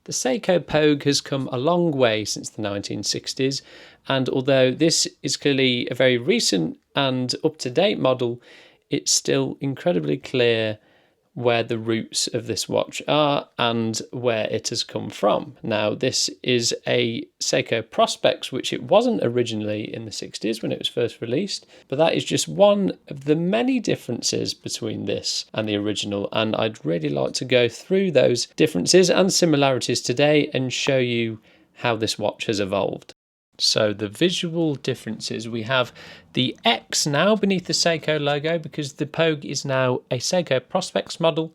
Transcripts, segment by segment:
The Seiko Pogue has come a long way since the 1960s, and although this is clearly a very recent and up-to-date model, it's still incredibly clear where the roots of this watch are and where it has come from. Now, this is a Seiko Prospex, which it wasn't originally in the 60s when it was first released, but that is just one of the many differences between this and the original, and I'd really like to go through those differences and similarities today and show you how this watch has evolved. So the visual differences, we have the X now beneath the Seiko logo because the Pogue is now a Seiko Prospex model.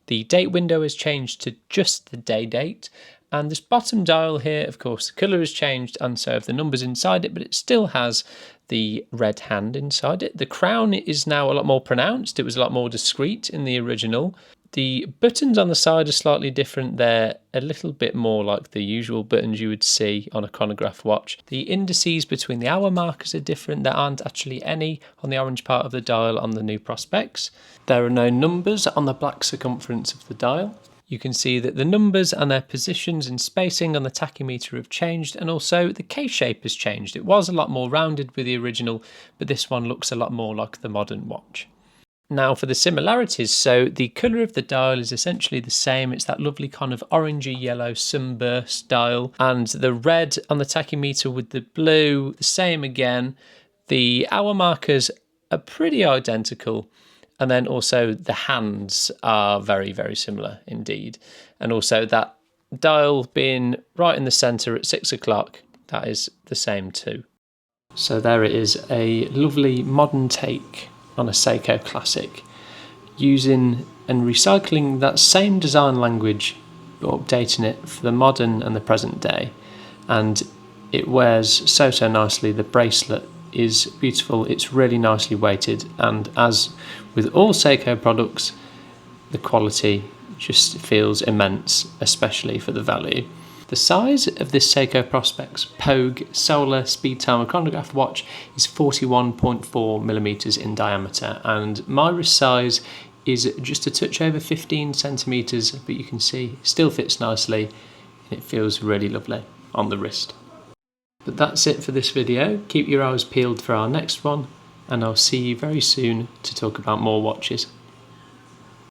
The date window has changed to just the day date, and this bottom dial here, of course, the colour has changed and so have the numbers inside it, but it still has the red hand inside it. The crown is now a lot more pronounced. It was a lot more discreet in the original. The buttons on the side are slightly different. They're a little bit more like the usual buttons you would see on a chronograph watch. The indices between the hour markers are different. There aren't actually any on the orange part of the dial on the new Prospex. There are no numbers on the black circumference of the dial. You can see that the numbers and their positions and spacing on the tachymeter have changed, and also the case shape has changed. It was a lot more rounded with the original, but this one looks a lot more like the modern watch. Now for the similarities, so the colour of the dial is essentially the same. It's that lovely kind of orangey yellow sunburst dial, and the red on the tachymeter with the blue, the same again. The hour markers are pretty identical, and then also the hands are very, very similar indeed. And also that dial being right in the centre at 6 o'clock, that is the same too. So there it is, a lovely modern take on a Seiko classic, using and recycling that same design language but updating it for the modern and the present day, and it wears so nicely. The bracelet is beautiful, it's really nicely weighted, and as with all Seiko products, the quality just feels immense, especially for the value. The size of this Seiko Prospex Pogue Solar speedtimer chronograph watch is 41.4mm in diameter, and my wrist size is just a touch over 15 centimeters, but you can see it still fits nicely and it feels really lovely on the wrist. But that's it for this video. Keep your eyes peeled for our next one, and I'll see you very soon to talk about more watches.